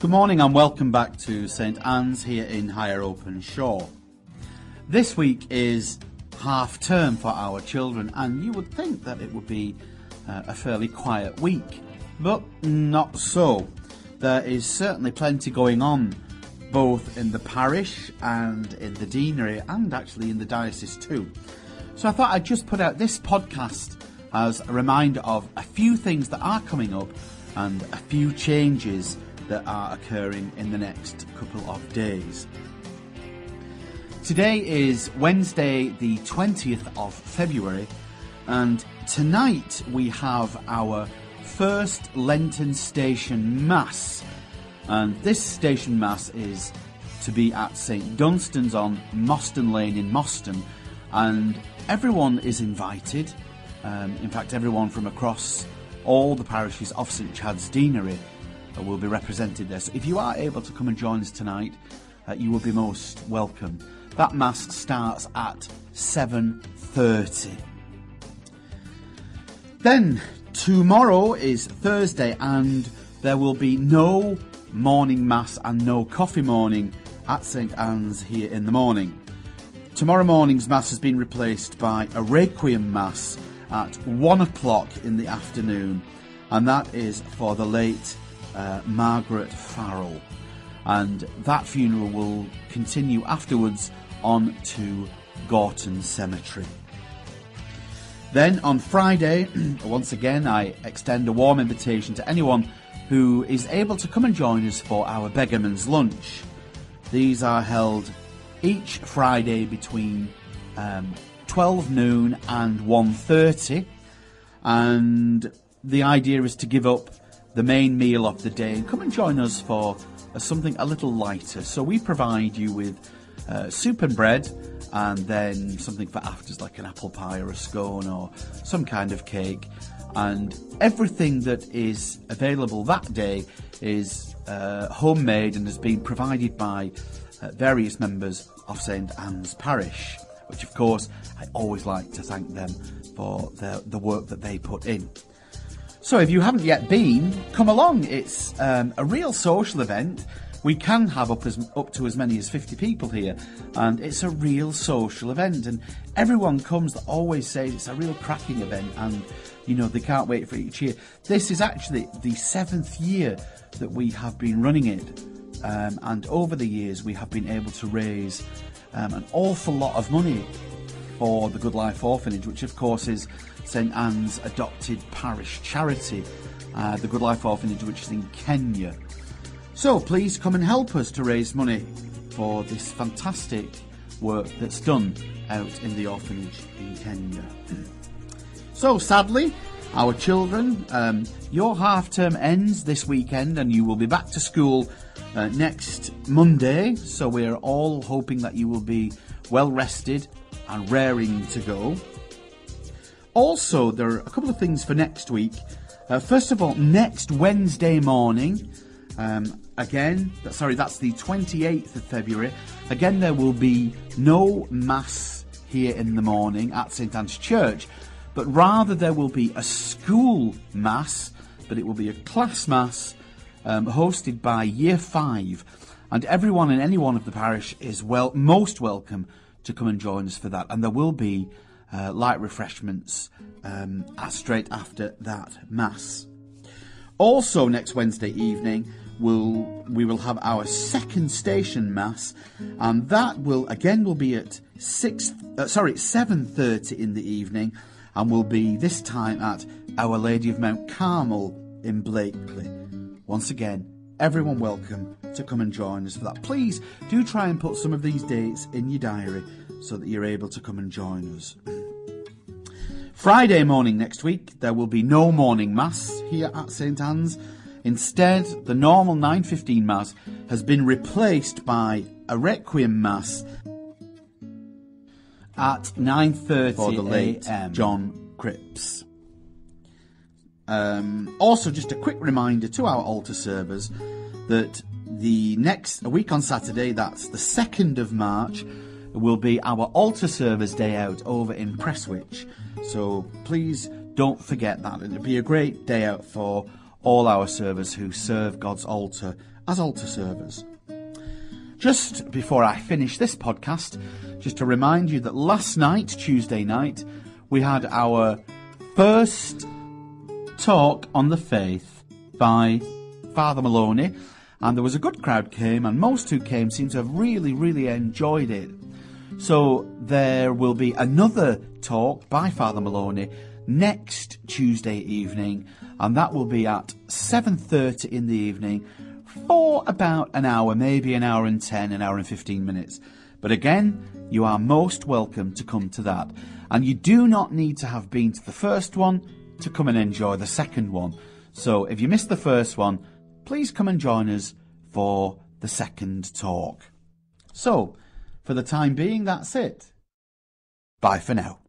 Good morning and welcome back to St Anne's here in Higher Open Shore. This week is half term for our children, and you would think that it would be a fairly quiet week, but not so. There is certainly plenty going on, both in the parish and in the deanery, and actually in the diocese too. So I thought I'd just put out this podcast as a reminder of a few things that are coming up and a few changes that are occurring in the next couple of days. Today is Wednesday the 20th of February, and tonight we have our first Lenten Station Mass, and this Station Mass is to be at St Dunstan's on Moston Lane in Moston, and everyone is invited. In fact, everyone from across all the parishes of St Chad's Deanery will be represented there. So if you are able to come and join us tonight, you will be most welcome. That Mass starts at 7:30. Then tomorrow is Thursday, and there will be no morning Mass and no coffee morning at St Anne's here in the morning. Tomorrow morning's Mass has been replaced by a Requiem Mass at 1 o'clock in the afternoon, and that is for the late Margaret Farrell, and that funeral will continue afterwards on to Gorton Cemetery. Then on Friday, once again I extend a warm invitation to anyone who is able to come and join us for our Beggarman's Lunch. These are held each Friday between 12 noon and 1:30, and the idea is to give up the main meal of the day and come and join us for something a little lighter. So we provide you with soup and bread, and then something for afters like an apple pie or a scone or some kind of cake, and everything that is available that day is homemade and has been provided by various members of St Anne's Parish, which of course I always like to thank them for the work that they put in. So if you haven't yet been, come along. It's a real social event. We can have up to as many as 50 people here, and it's a real social event, and everyone comes that always says it's a real cracking event, and you know they can't wait for each year. This is actually the 7th year that we have been running it, and over the years we have been able to raise an awful lot of money for the Good Life Orphanage, which of course is St Anne's adopted parish charity, the Good Life Orphanage, which is in Kenya. So please come and help us to raise money for this fantastic work that's done out in the orphanage in Kenya. So sadly, our children, your half term ends this weekend, and you will be back to school next Monday, so we're all hoping that you will be well rested and raring to go. Also, there are a couple of things for next week. First of all, next Wednesday morning, that's the 28th of February. Again, there will be no Mass here in the morning at St Anne's Church, but rather there will be a school Mass, but it will be a class Mass hosted by Year 5, and everyone in any one of the parish is most welcome to come and join us for that, and there will be light refreshments straight after that Mass. Also next Wednesday evening we will have our second station Mass, and that will be at 7:30 in the evening, and will be this time at Our Lady of Mount Carmel in Blakely. Once again, everyone welcome to come and join us for that. Please do try and put some of these dates in your diary so that you're able to come and join us. Friday morning next week, there will be no morning Mass here at St Anne's. Instead, the normal 9:15 Mass has been replaced by a Requiem Mass at 9:30 for the late John Cripps. Also, just a quick reminder to our altar servers that a week on Saturday, that's the 2nd of March, will be our altar servers day out over in Prestwich. So please don't forget that. It'll be a great day out for all our servers who serve God's altar as altar servers. Just before I finish this podcast, just to remind you that last night, Tuesday night, we had our first talk on the faith by Father Maloney, and there was a good crowd came, and most who came seemed to have really enjoyed it. So there will be another talk by Father Maloney next Tuesday evening, and that will be at 7:30 in the evening for about an hour, maybe an hour and 10, an hour and 15 minutes. But again, you are most welcome to come to that. And you do not need to have been to the first one to come and enjoy the second one. So if you missed the first one, please come and join us for the second talk. So, for the time being, that's it. Bye for now.